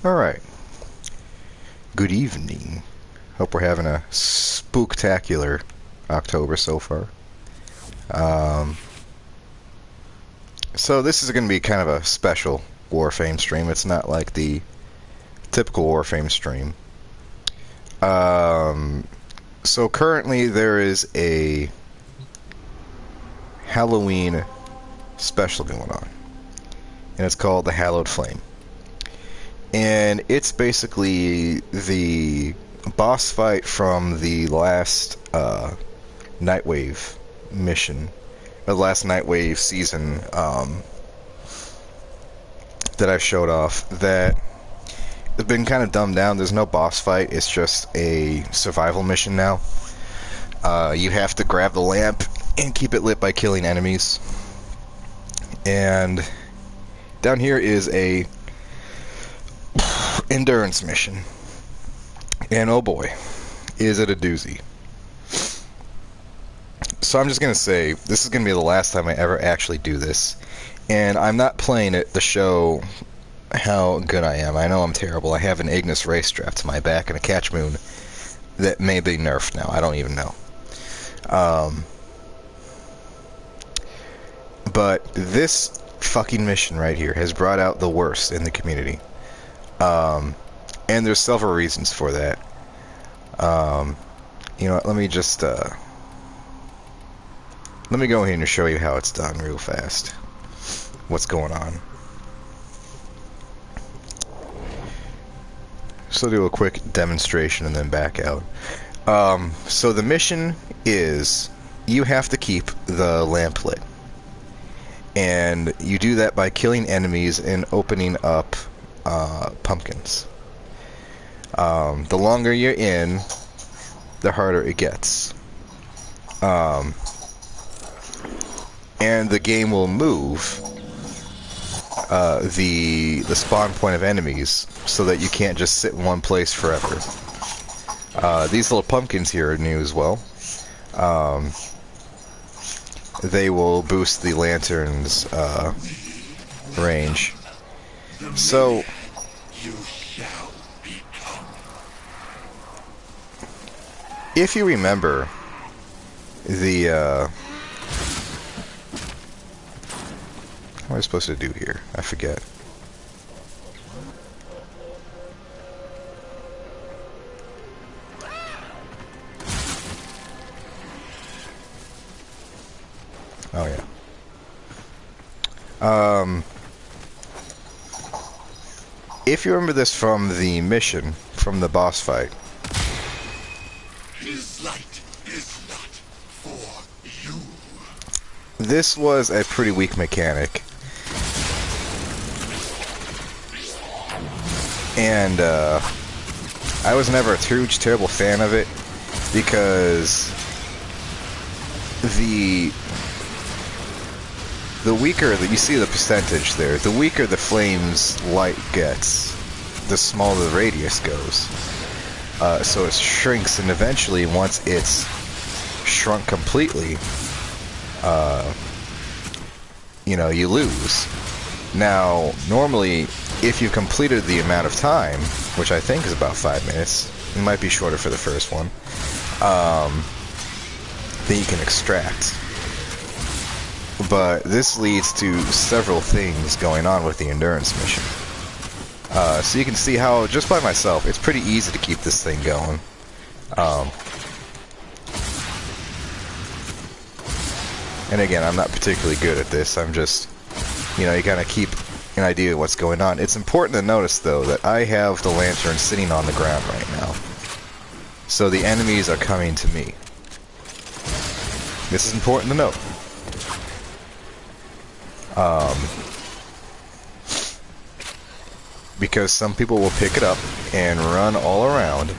Alright. Good evening. Hope we're having a spooktacular October so far. So this is going to be kind of a special Warframe stream. It's not like the typical Warframe stream. So currently there is a Halloween special going on. And it's called the Hallowed Flame. And it's basically the boss fight from the last Nightwave mission, the last Nightwave season that I showed off, that has been kind of dumbed down. There's no boss fight, it's just a survival mission now. You have to grab the lamp and keep it lit by killing enemies. And down here is a endurance mission, and oh boy, is it a doozy. So I'm just gonna say this is gonna be the last time I ever actually do this, and I'm not playing it to show how good I am. I know I'm terrible. I have an Ignis Ray strapped to my back and a catch moon that may be nerfed now. I don't even know. But this fucking mission right here has brought out the worst in the community. And there's several reasons for that. You know what, let me just, let me go ahead and show you how it's done real fast. What's going on. So I'll do a quick demonstration and then back out. So the mission is, you have to keep the lamp lit. And you do that by killing enemies and opening up pumpkins. The longer you're in, the harder it gets. And the game will move the spawn point of enemies so that you can't just sit in one place forever. These little pumpkins here are new as well. They will boost the lantern's range. So if you remember the what am I supposed to do here? I forget. Oh yeah. If you remember this from the mission, from the boss fight. His light is not for you. This was a pretty weak mechanic. And I was never a huge, terrible fan of it, because the weaker that you see the percentage there, the weaker the flame's light gets, the smaller the radius goes. So it shrinks, and eventually, once it's shrunk completely, you know, you lose. Now, normally, if you completed the amount of time, which I think is about 5 minutes, it might be shorter for the first one, then you can extract. But this leads to several things going on with the endurance mission. So you can see how, just by myself, it's pretty easy to keep this thing going. And again, I'm not particularly good at this. I'm just, you know, you kind of keep an idea of what's going on. It's important to notice, though, that I have the lantern sitting on the ground right now. So the enemies are coming to me. This is important to note. Because some people will pick it up and run all around,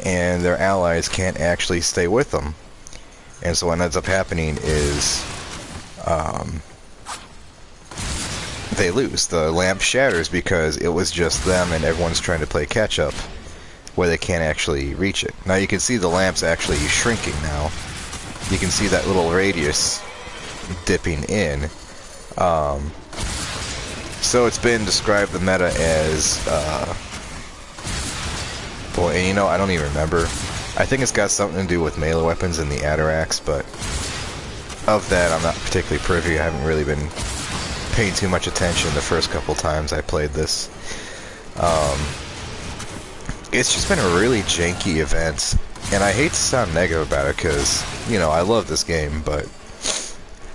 and their allies can't actually stay with them. And so what ends up happening is they lose. The lamp shatters because it was just them and everyone's trying to play catch up where they can't actually reach it. Now you can see the lamp's actually shrinking now. You can see that little radius dipping in. So it's been described the meta as, boy, and you know, I don't even remember. I think it's got something to do with melee weapons and the Atarax, but of that I'm not particularly privy. I haven't really been paying too much attention the first couple times I played this. It's just been a really janky event, and I hate to sound negative about it because, you know, I love this game, but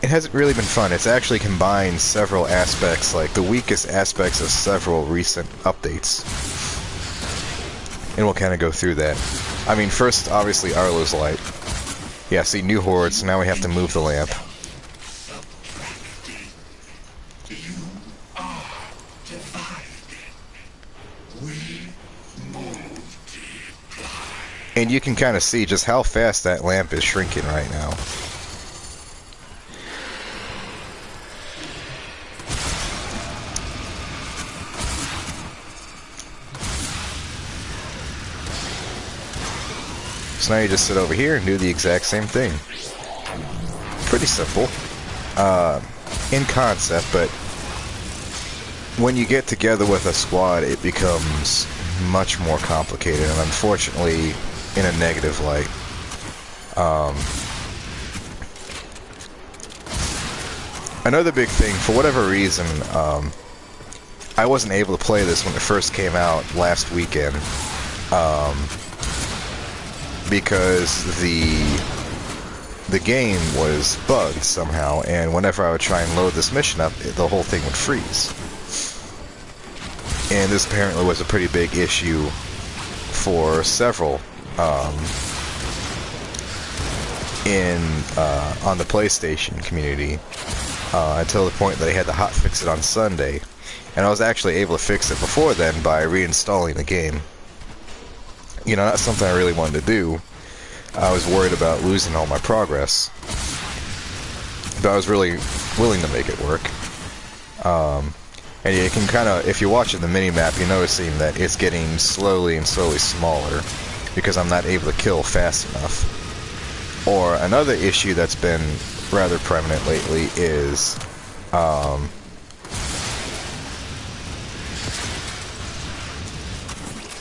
it hasn't really been fun. It's actually combined several aspects, like the weakest aspects of several recent updates. And we'll kind of go through that. I mean, first, obviously, Arlo's Light. Yeah, see, new hordes, so now we have to move the lamp. And you can kind of see just how fast that lamp is shrinking right now. So now you just sit over here and do the exact same thing. Pretty simple in concept, but when you get together with a squad, it becomes much more complicated, and unfortunately, in a negative light. Another big thing, for whatever reason, I wasn't able to play this when it first came out last weekend, because the game was bugged somehow, and whenever I would try and load this mission up, the whole thing would freeze. And this apparently was a pretty big issue for several on the PlayStation community, until the point that I had to hotfix it on Sunday, and I was actually able to fix it before then by reinstalling the game. You know, that's something I really wanted to do. I was worried about losing all my progress, but I was really willing to make it work. And you can kind of, if you're watching the mini-map, you're noticing that it's getting slowly and slowly smaller because I'm not able to kill fast enough. Or another issue that's been rather prominent lately is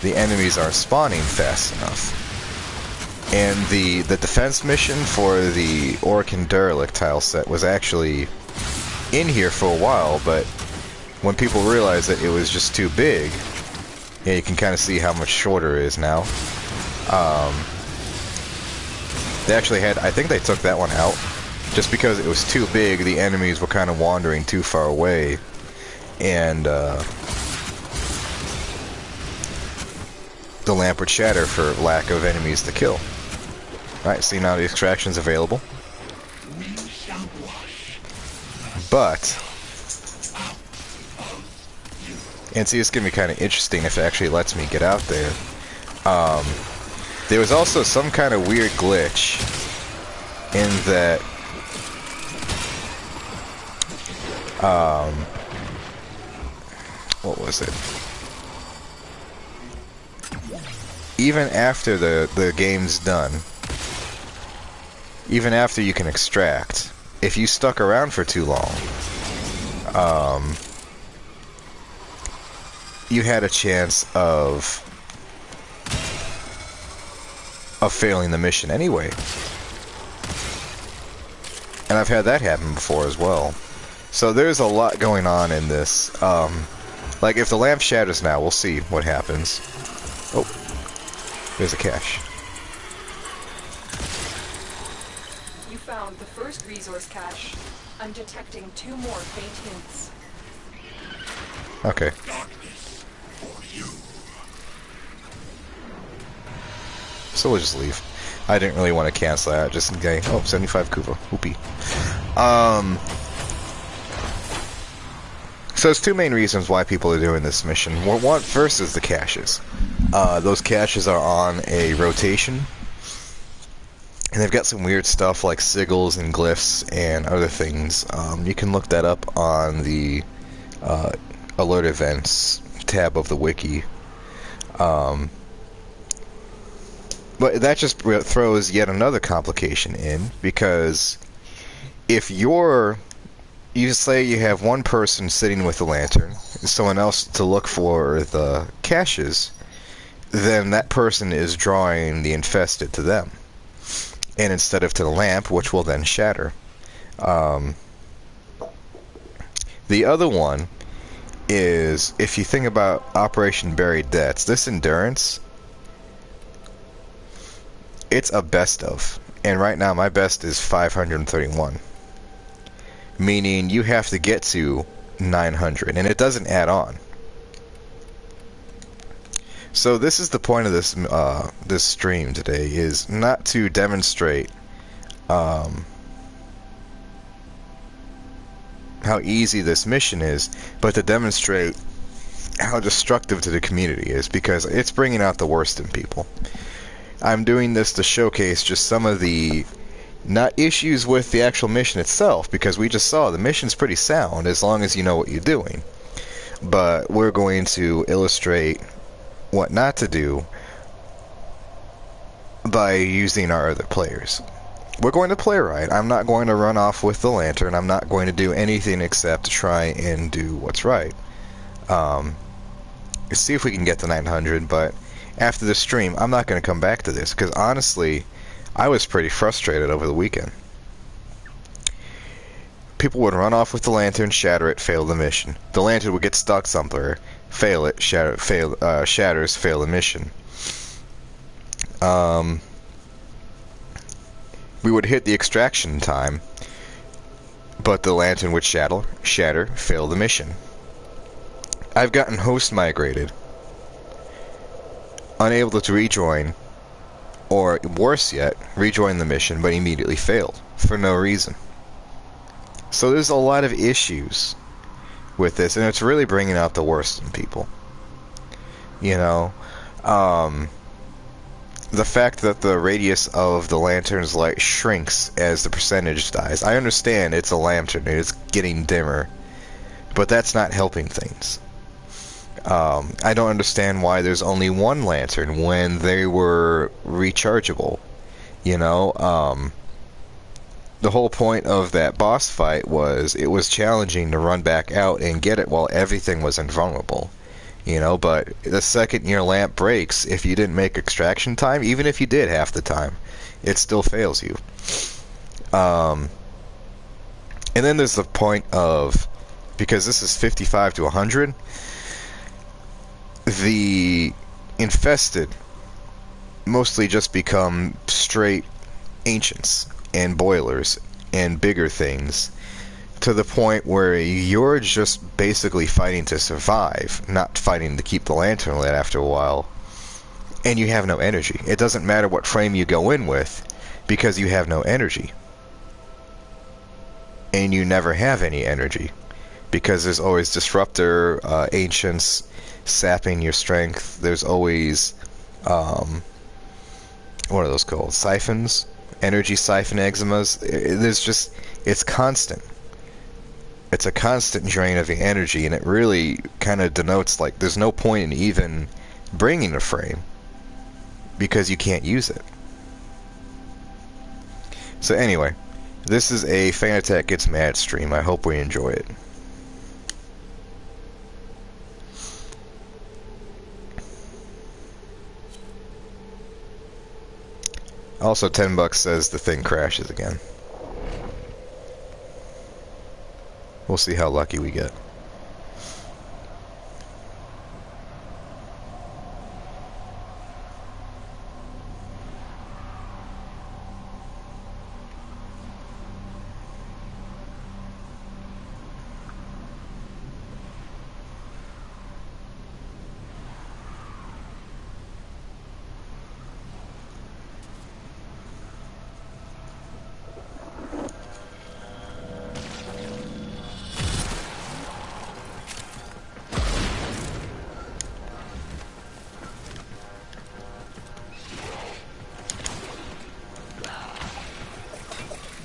the enemies aren't spawning fast enough. And the defense mission for the Orkin Derelict tile set was actually in here for a while, but when people realized that it was just too big, yeah, you can kind of see how much shorter it is now. They actually had, I think they took that one out, just because it was too big, the enemies were kind of wandering too far away, and the lamp would shatter for lack of enemies to kill. Alright, see now the extraction's available. But, and see, it's going to be kind of interesting if it actually lets me get out there. There was also some kind of weird glitch in that what was it? Even after the game's done, even after you can extract, if you stuck around for too long, you had a chance of failing the mission anyway. And I've had that happen before as well. So there's a lot going on in this. Like, if the lamp shatters now, we'll see what happens. Oh, there's a cache. You found the first resource cache. I'm detecting 2 more faint hints. Okay. So we'll just leave. I didn't really want to cancel that, just in case. Oh, 75 Kuva. Whoopee. So there's 2 main reasons why people are doing this mission. One, first is the caches. Those caches are on a rotation, and they've got some weird stuff like sigils and glyphs and other things. You can look that up on the alert events tab of the wiki. But that just throws yet another complication in, because if you're you say you have one person sitting with the lantern, and someone else to look for the caches, then that person is drawing the infested to them, and instead of to the lamp, which will then shatter. Um, the other one is, if you think about Operation Buried Debts, this endurance, it's a best of. And right now my best is 531. Meaning you have to get to 900, and it doesn't add on. So this is the point of this stream today, is not to demonstrate how easy this mission is, but to demonstrate how destructive to the community is, because it's bringing out the worst in people. I'm doing this to showcase just some of the, not issues with the actual mission itself, because we just saw the mission's pretty sound as long as you know what you're doing. But we're going to illustrate what not to do by using our other players. We're going to play right. I'm not going to run off with the lantern. I'm not going to do anything except try and do what's right. See if we can get to 900, but after the stream, I'm not going to come back to this, because honestly, I was pretty frustrated over the weekend. People would run off with the lantern, shatter it, fail the mission. The lantern would get stuck somewhere, fail it, shatters, fail the mission. We would hit the extraction time, but the lantern would shatter, fail the mission. I've gotten host migrated, unable to rejoin, or worse yet, rejoin the mission, but immediately failed, for no reason. So there's a lot of issues with this, and it's really bringing out the worst in people. You know, the fact that the radius of the lantern's light shrinks as the percentage dies. I understand it's a lantern and it's getting dimmer, but that's not helping things. I don't understand why there's only one lantern when they were rechargeable. You know, the whole point of that boss fight was it was challenging to run back out and get it while everything was invulnerable. You know, but the second your lamp breaks, if you didn't make extraction time, even if you did half the time, it still fails you. And then there's the point of, because this is 55 to 100, the infested mostly just become straight ancients and boilers and bigger things, to the point where you're just basically fighting to survive, not fighting to keep the lantern lit after a while, and you have no energy. It doesn't matter what frame you go in with, because you have no energy. And you never have any energy, because there's always disruptor, ancients sapping your strength. There's always, what are those called? Siphons? Energy siphon eczemas. There's just, it's constant. It's a constant drain of the energy, and it really kind of denotes, like, there's no point in even bringing a frame, because you can't use it. So anyway, this is a Fan Attack Gets Mad stream. I hope we enjoy it. Also, $10 says the thing crashes again. We'll see how lucky we get.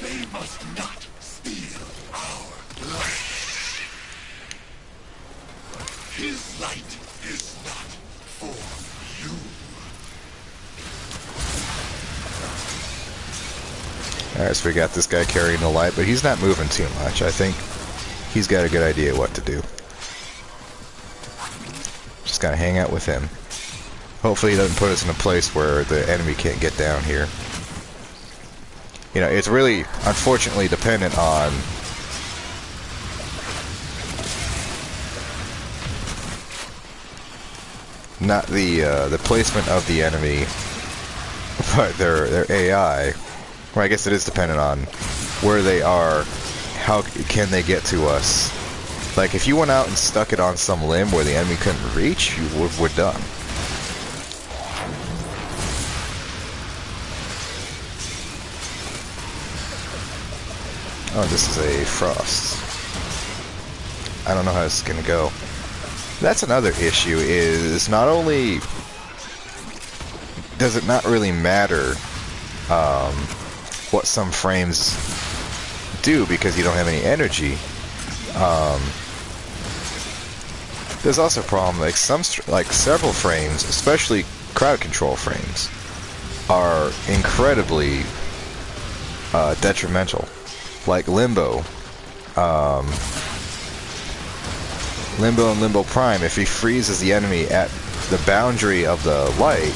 They must not steal our light. His light is not for you. Alright, so we got this guy carrying the light, but he's not moving too much. I think He's got a good idea what to do. Just gotta hang out with him. Hopefully he doesn't put us in a place where the enemy can't get down here. You know, it's really, unfortunately, dependent on not the placement of the enemy, but their AI. Well, I guess it is dependent on where they are. How can they get to us? Like, if you went out and stuck it on some limb where the enemy couldn't reach, we're done. Oh, this is a frost. I don't know how this is gonna go. That's another issue, is not only does it not really matter what some frames do because you don't have any energy. There's also a problem, like several frames, especially crowd control frames, are incredibly detrimental. Like Limbo. Limbo and Limbo Prime, if he freezes the enemy at the boundary of the light,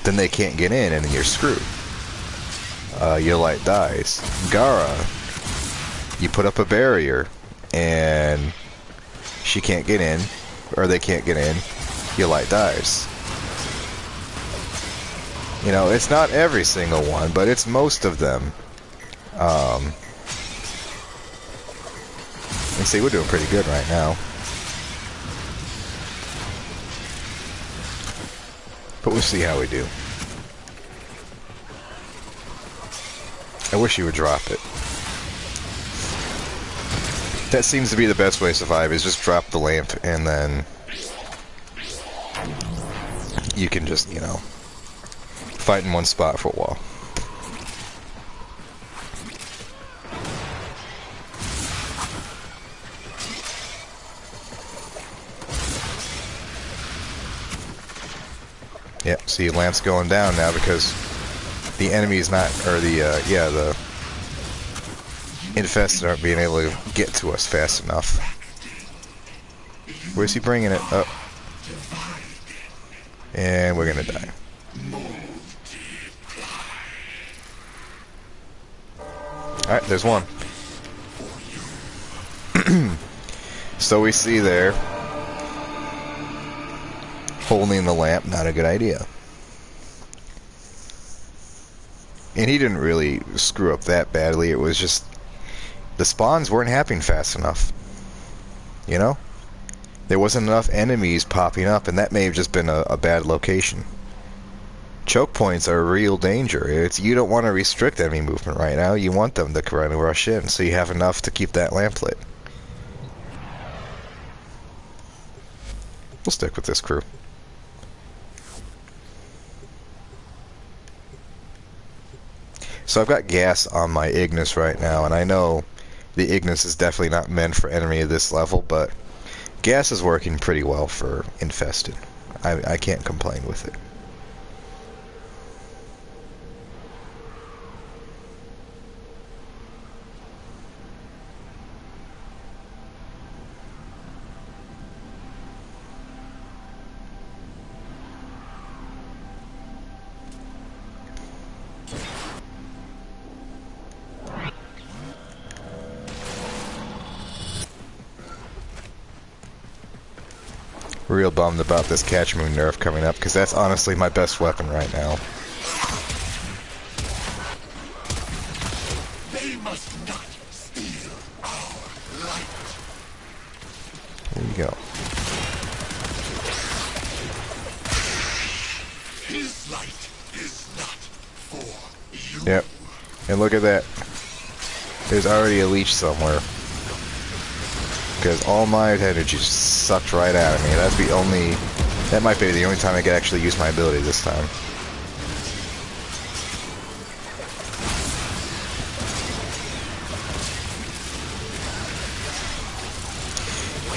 then they can't get in and you're screwed. Your light dies. Gara, you put up a barrier and she can't get in, or they can't get in, your light dies. You know, it's not every single one, but it's most of them. You see, we're doing pretty good right now. But we'll see how we do. I wish you would drop it. That seems to be the best way to survive, is just drop the lamp and then you can just, you know, fight in one spot for a while. Yep, see, lamp's going down now because the enemy's not, or the infested aren't being able to get to us fast enough. Where's he bringing it up? And we're gonna die. Alright, there's one. So we see there, holding the lamp, not a good idea. And he didn't really screw up that badly, it was just the spawns weren't happening fast enough. You know? There wasn't enough enemies popping up, and that may have just been a bad location. Choke points are a real danger. You don't want to restrict enemy movement right now, you want them to kind of rush in, so you have enough to keep that lamp lit. We'll stick with this crew. So I've got gas on my Ignis right now, and I know the Ignis is definitely not meant for enemy of this level, but gas is working pretty well for infested. I can't complain with it. Real bummed about this Catch Moon nerf coming up, because that's honestly my best weapon right now. They must not steal our light. There you go. His light is not for you. Yep. And look at that. There's already a leech somewhere. Because all my energy just sucked right out of me. That might be the only time I could actually use my ability this time.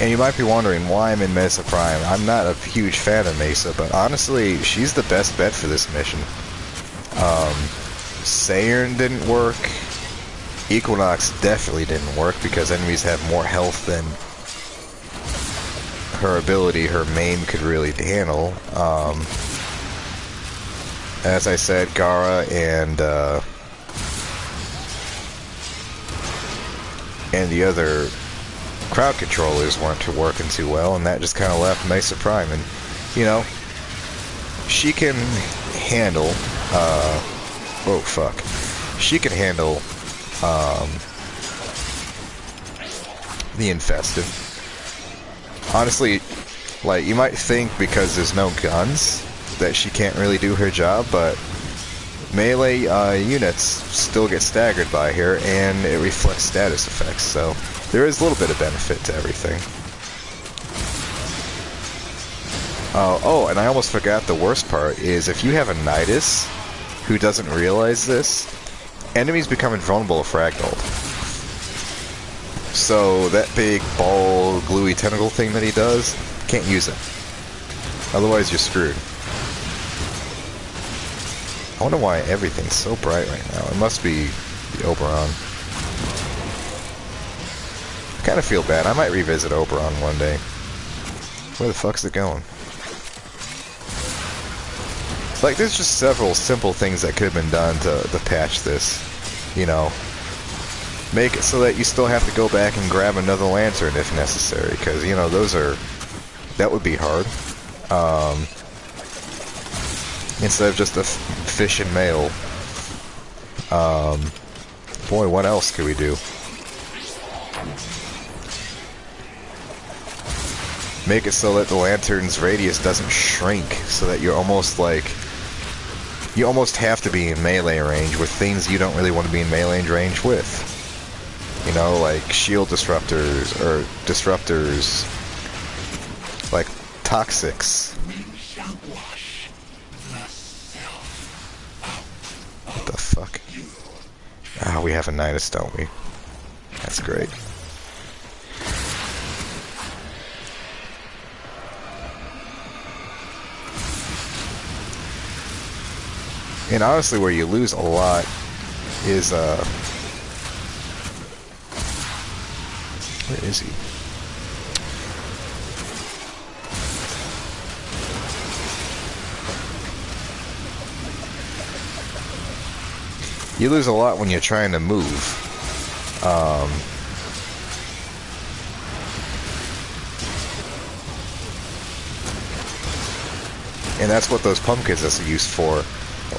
And you might be wondering why I'm in Mesa Prime. I'm not a huge fan of Mesa, but honestly, she's the best bet for this mission. Saturn didn't work. Equinox definitely didn't work because enemies have more health than her ability, her main could really handle. As I said, Gara and the other crowd controllers weren't working too well, and that just kind of left Mesa Prime. And, you know, she can handle, oh fuck, she can handle, the Infested. Honestly, like, you might think because there's no guns that she can't really do her job, but melee units still get staggered by her, and it reflects status effects, so there is a little bit of benefit to everything. Oh, and I almost forgot the worst part is if you have a Nidus who doesn't realize this, enemies become invulnerable to Fragment. So that big ball, gluey tentacle thing that he does, can't use it. Otherwise you're screwed. I wonder why everything's so bright right now. It must be the Oberon. I kind of feel bad. I might revisit Oberon one day. Where the fuck's it going? Like, there's just several simple things that could have been done to patch this. You know, make it so that you still have to go back and grab another lantern if necessary, because, you know, that would be hard. Instead of just a fish and mail. Boy, what else could we do? Make it so that the lantern's radius doesn't shrink, so that you're almost like... You almost have to be in melee range with things you don't really want to be in melee range with. You know, like shield disruptors, or disruptors, like toxics. What the fuck? Ah, we have a Nidus, don't we? That's great. And honestly, where you lose a lot is, where is he? You lose a lot when you're trying to move. And that's what those pumpkins are used for.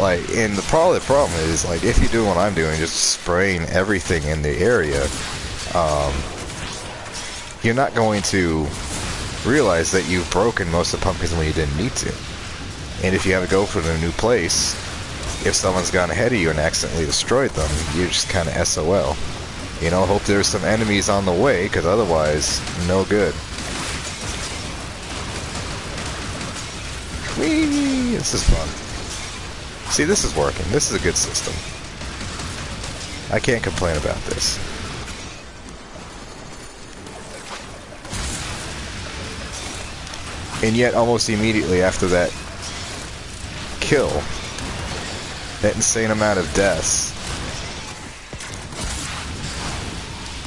Like, and the problem is, like, if you do what I'm doing, just spraying everything in the area, you're not going to realize that you've broken most of the pumpkins when you didn't need to. And if you have to go for a new place, if someone's gone ahead of you and accidentally destroyed them, you're just kind of SOL. You know, hope there's some enemies on the way, because otherwise, no good. Whee! This is fun. See, this is working. This is a good system. I can't complain about this. And yet, almost immediately after that kill, that insane amount of deaths,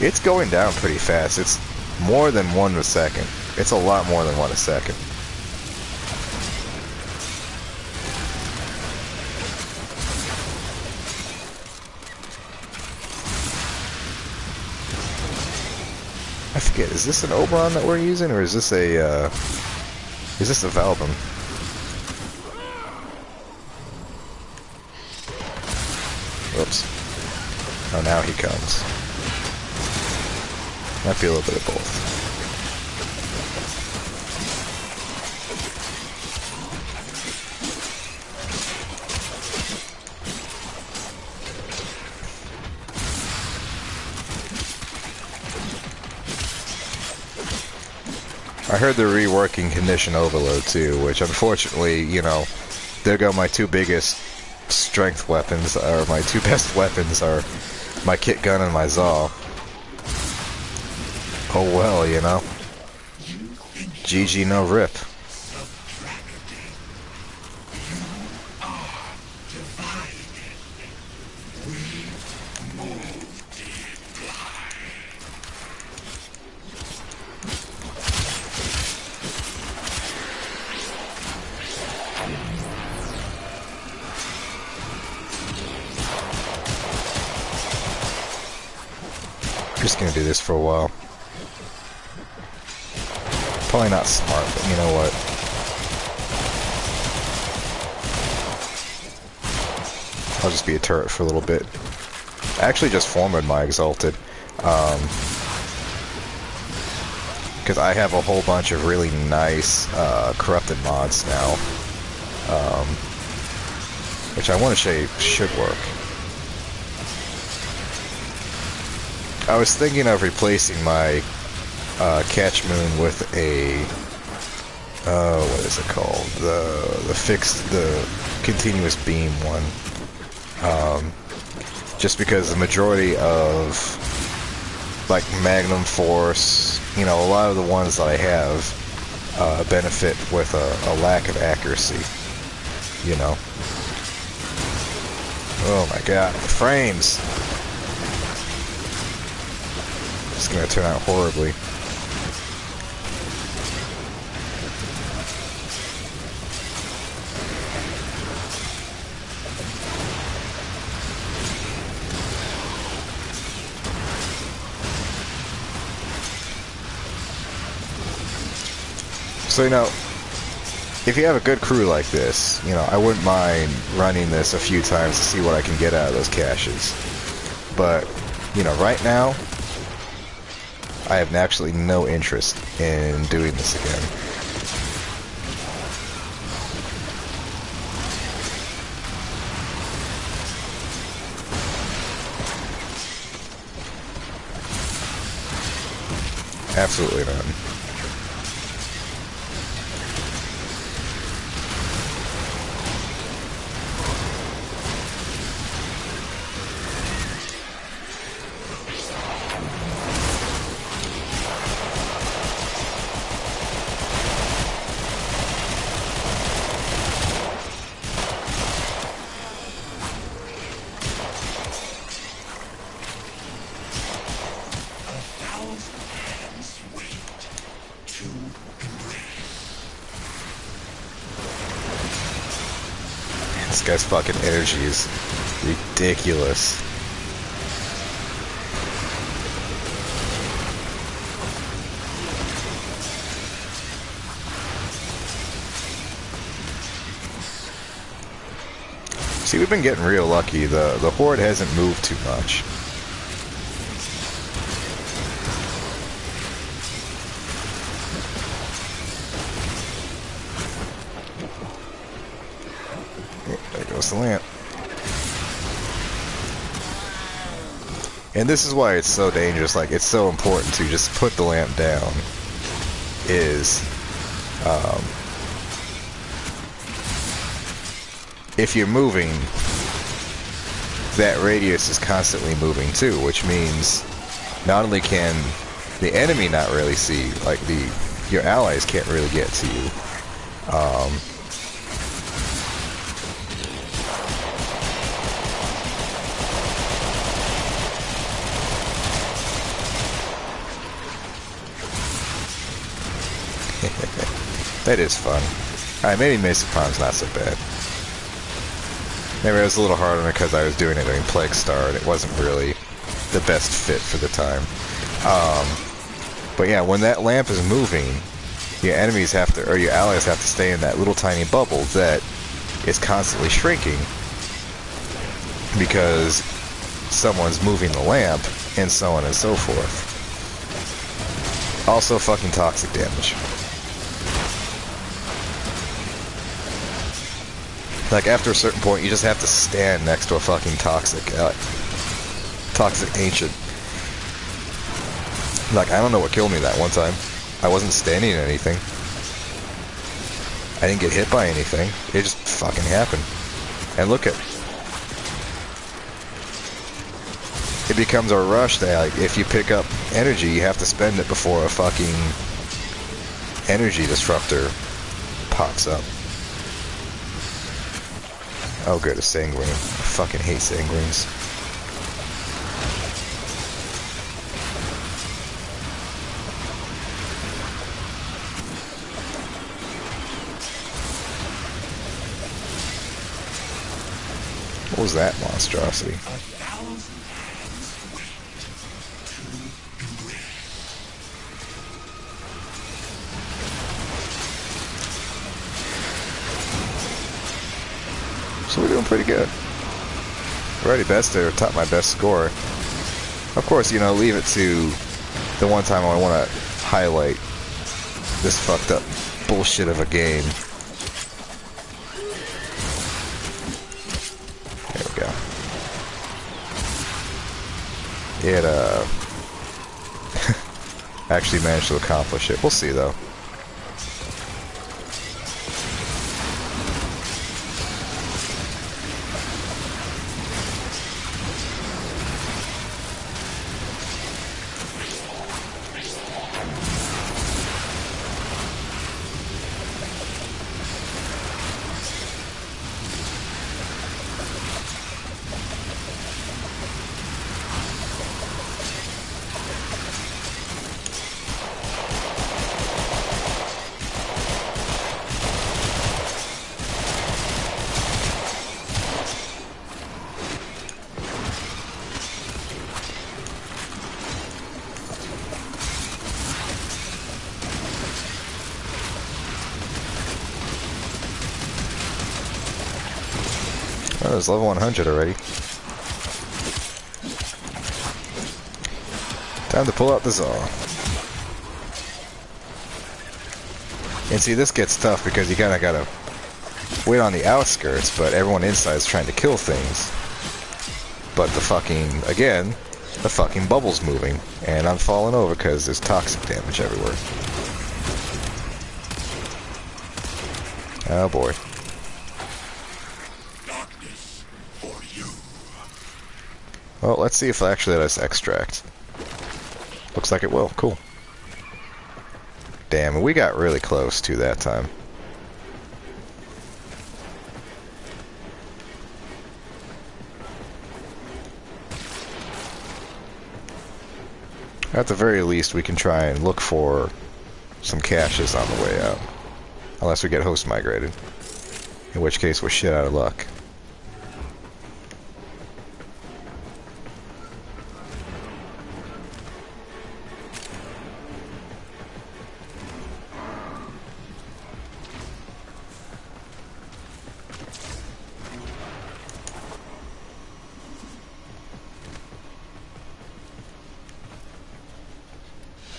it's going down pretty fast. It's more than 1 a second. It's a lot more than 1 a second. I forget, is this an Oberon that we're using, or is this a Valbin? Whoops. Oh, now he comes. Might be a little bit of both. I heard they're reworking Condition Overload too, which unfortunately, you know, there go my two biggest strength weapons, or my two best weapons are my Kit Gun and my Zaw. Oh well, you know. GG no rip. just gonna do this for a while. Probably not smart, but you know what? I'll just be a turret for a little bit. I actually just formed my Exalted. Because I have a whole bunch of really nice corrupted mods now. Which I want to say should work. I was thinking of replacing my Catch Moon with a what is it called? The continuous beam one. Just because the majority of like Magnum Force, you know, a lot of the ones that I have benefit with a lack of accuracy, you know. Oh my god, the frames! It's gonna turn out horribly. So, you know, if you have a good crew like this, you know, I wouldn't mind running this a few times to see what I can get out of those caches. But, you know, right now, I have absolutely no interest in doing this again. Absolutely not. This guy's fucking energy is ridiculous. See, we've been getting real lucky. The Horde hasn't moved too much. There goes the lamp. And this is why it's so dangerous, like, it's so important to just put the lamp down, is, if you're moving, that radius is constantly moving too, which means not only can the enemy not really see, like, your allies can't really get to you, that is fun. Alright, maybe Mesa Palm's not so bad. Maybe it was a little harder because I was doing it during Plague Star and it wasn't really the best fit for the time. But yeah, when that lamp is moving, your enemies have to, or your allies have to stay in that little tiny bubble that is constantly shrinking because someone's moving the lamp, and so on and so forth. Also fucking toxic damage. Like, after a certain point, you just have to stand next to a fucking toxic ancient. Like, I don't know what killed me that one time. I wasn't standing in anything. I didn't get hit by anything. It just fucking happened. And look at... It becomes a rush that, like, if you pick up energy, you have to spend it before a fucking energy disruptor pops up. Oh good, a sanguine. I fucking hate sanguines. What was that monstrosity? So we're doing pretty good. We're already best there, top my best score. Of course, you know, leave it to the one time I want to highlight this fucked up bullshit of a game. There we go. It, actually managed to accomplish it. We'll see, though. Oh, it's level 100 already. Time to pull out the Zaw. And see, this gets tough because you kinda gotta wait on the outskirts, but everyone inside is trying to kill things. But the fucking, again, the fucking bubble's moving, and I'm falling over because there's toxic damage everywhere. Oh boy. Well, let's see if it actually let us extract. Looks like it will. Cool. Damn, we got really close to that time. At the very least, we can try and look for some caches on the way out. Unless we get host migrated. In which case, we're shit out of luck.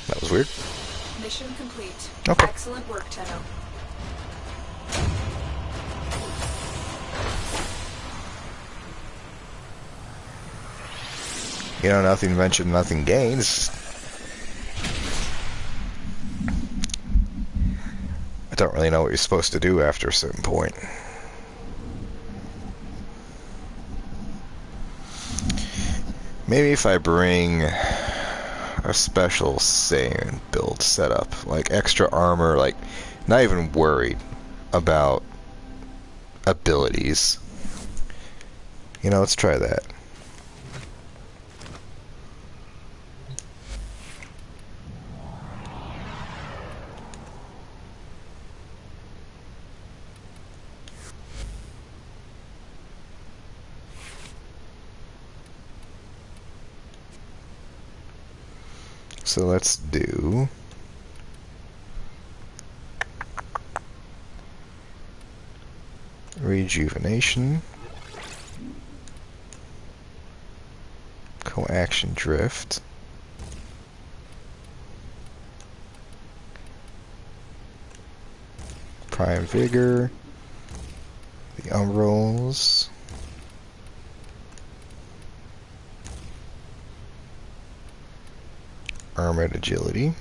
That was weird. Mission complete. Okay. Excellent work, Tenno. You know, nothing ventured, nothing gains. I don't really know what you're supposed to do after a certain point. Maybe if I bring a special sand build setup, like extra armor, like not even worried about abilities. You know, let's try that. So let's do rejuvenation, coaction drift, prime vigor, the umbrals, armored agility,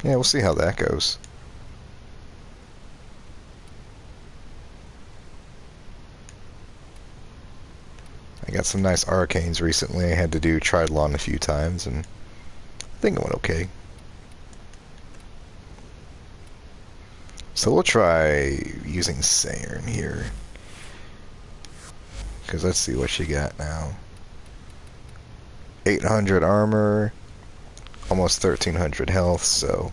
yeah, we'll see how that goes. I got some nice arcanes recently. I had to do Tridlon a few times, and I think it went okay. So we'll try using Saturn here. Because let's see what she got now. 800 armor, almost 1300 health, so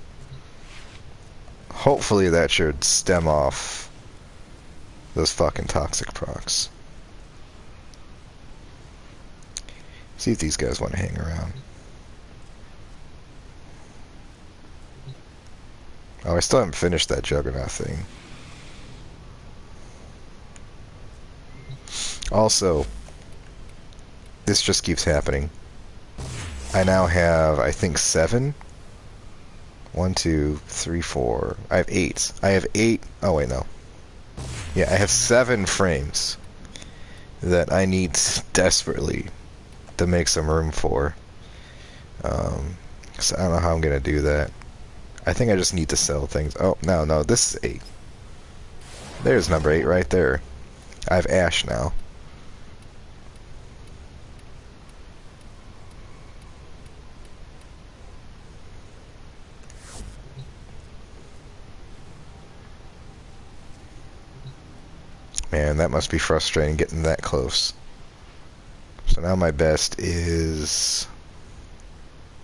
hopefully that should stem off Those fucking toxic procs. See if these guys want to hang around. Oh, I still haven't finished that Juggernaut thing. Also, this just keeps happening. I now have, I think, 7. 1, 2, 3, 4. I have 8. I have 8. Oh, wait, no. Yeah, I have 7 frames that I need desperately to make some room for. So I don't know how I'm going to do that. I think I just need to sell things. Oh, no, this is 8. There's number 8 right there. I have Ash now. Man, that must be frustrating getting that close. So now my best is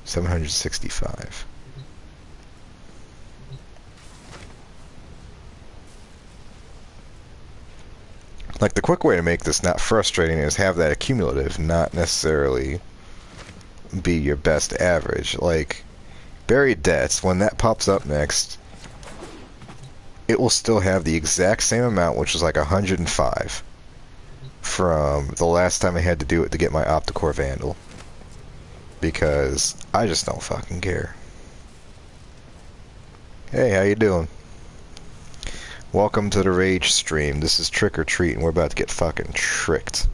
765. Like, the quick way to make this not frustrating is have that accumulative not necessarily be your best average. Like, Buried Debts, when that pops up next, it will still have the exact same amount, which is like 105, from the last time I had to do it to get my Opticore Vandal. Because I just don't fucking care. Hey, how you doing? Welcome to the Rage stream. This is Trick or Treat, and we're about to get fucking tricked.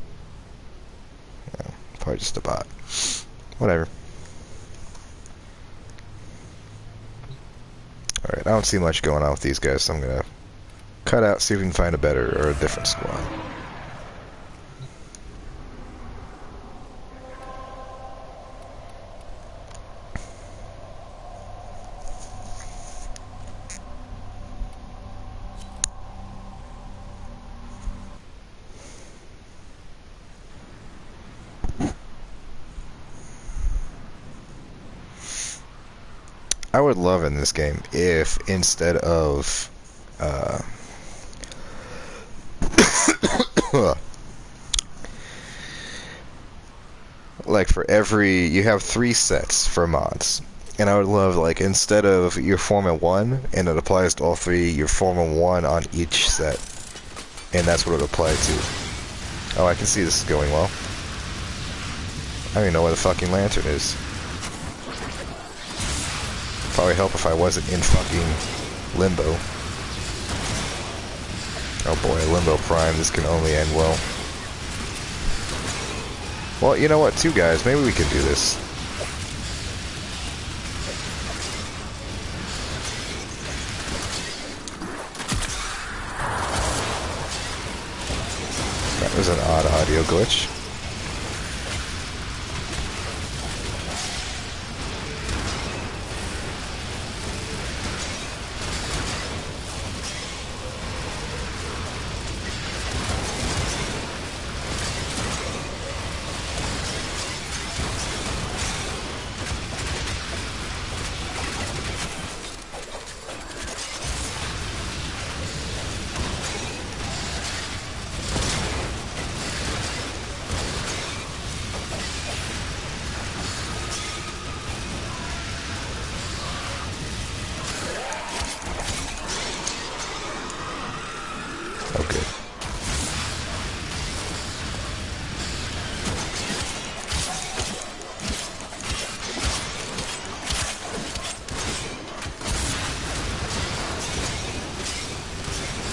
Yeah, probably just a bot. Whatever. Alright, I don't see much going on with these guys, so I'm gonna cut out, see if we can find a better or a different squad. I would love in this game if instead of like for every, you have 3 sets for mods, and I would love, like, instead of you're forming 1 and it applies to all 3, you're forming 1 on each set, and that's what it would apply to. Oh, I can see this is going well. I don't even know where the fucking lantern is. Probably help if I wasn't in fucking Limbo. Oh boy, Limbo Prime, this can only end well. Well, you know what, 2 guys, maybe we can do this. That was an odd audio glitch. Okay.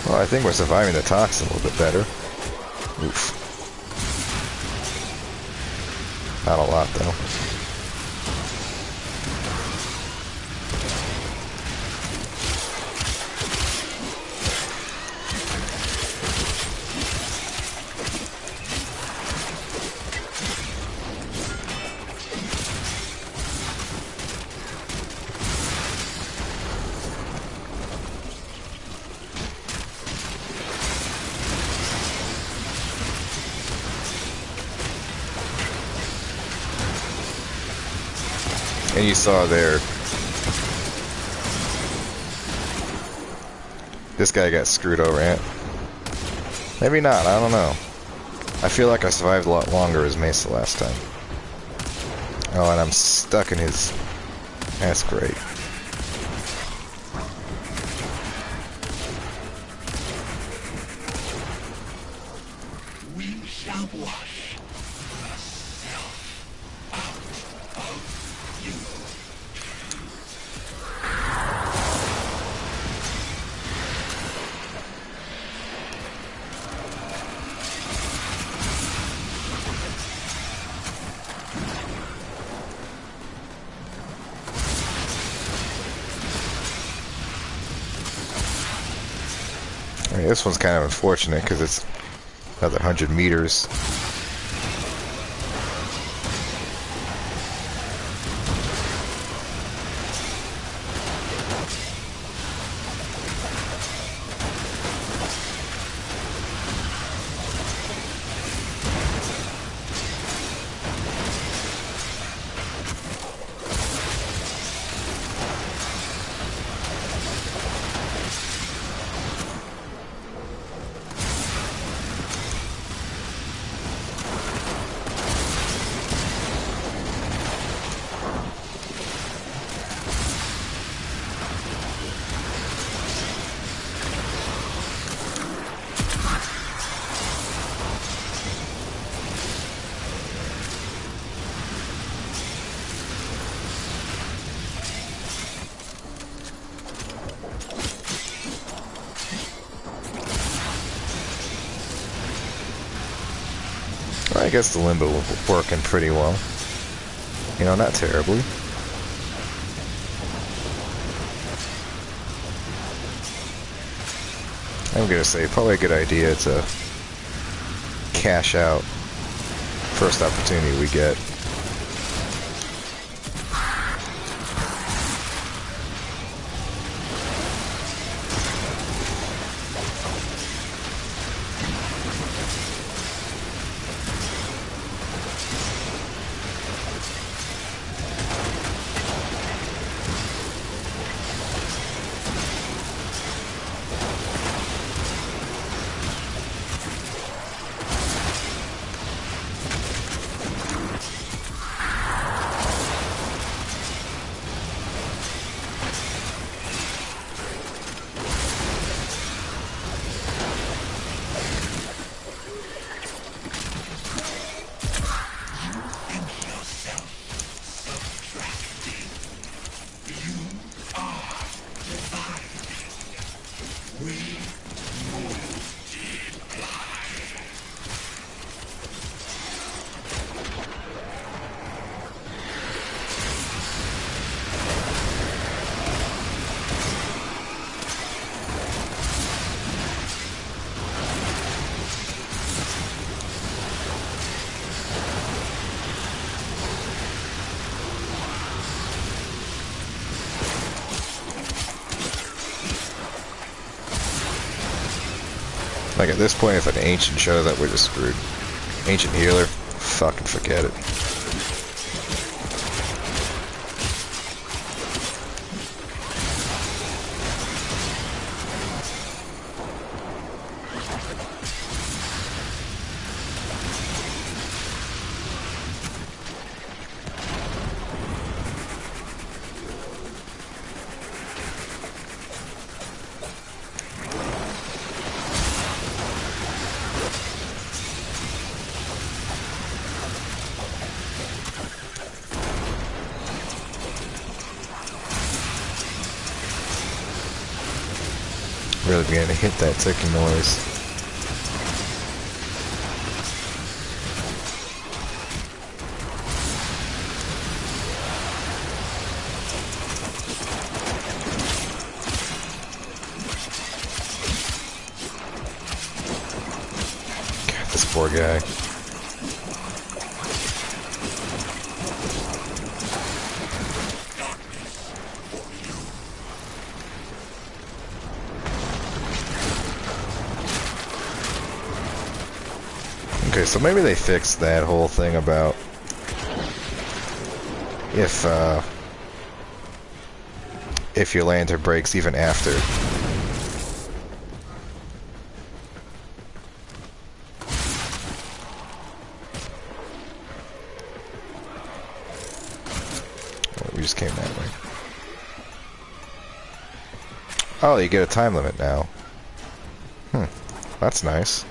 Well, I think we're surviving the toxin a little bit better. Oof. Not a lot, though. And you saw there, this guy got screwed over, Ant. Maybe not, I don't know. I feel like I survived a lot longer as Mesa last time. Oh, and I'm stuck in his... That's great. We shall wash the self out of you. I mean, this one's kind of unfortunate because it's another 100 meters. I guess the limbo working pretty well. You know, not terribly. I'm gonna say probably a good idea to cash out first opportunity we get. Like at this point, if an ancient shows up, we're just screwed. Ancient healer, fucking forget it. Really beginning to hit that ticking noise. God, this poor guy. Okay, so maybe they fixed that whole thing about if your lantern breaks even after. just came that way. Oh, you get a time limit now. That's nice.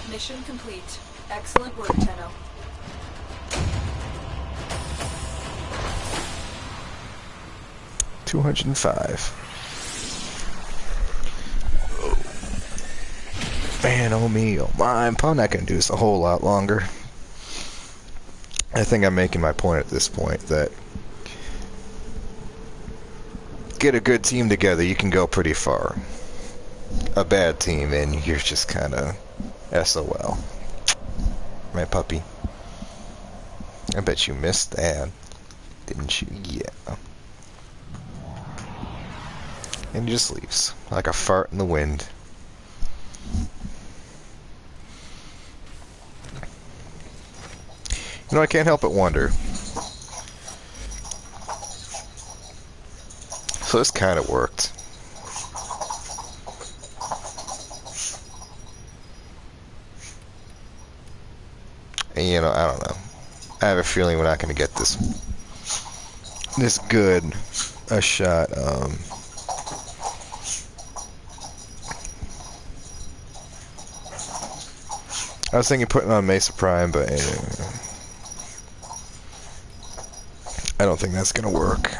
Mission complete. Excellent work, Tenno. $205. Man, oh me, oh my, I'm probably not going to do this a whole lot longer. I think I'm making my point at this point that get a good team together, you can go pretty far. A bad team, and you're just kind of SOL. My puppy. I bet you missed that, didn't you? Yeah. And he just leaves, like a fart in the wind. You know, I can't help but wonder. So this kind of worked. And, you know, I don't know. I have a feeling we're not going to get this good a shot. I was thinking putting on Mesa Prime, but I don't think that's gonna work.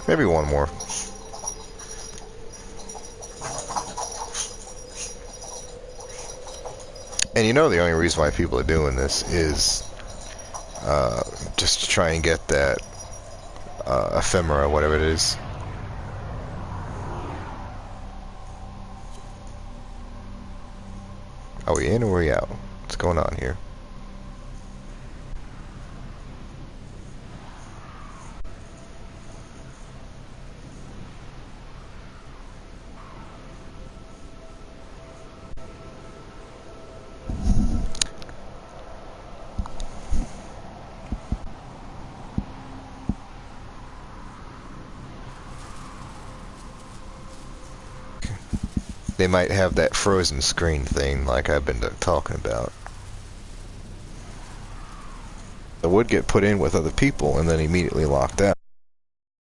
Maybe one more. And you know the only reason why people are doing this is just to try and get that ephemera, whatever it is. Are we in or are we out? What's going on here? They might have that frozen screen thing like I've been talking about. It would get put in with other people and then immediately locked out.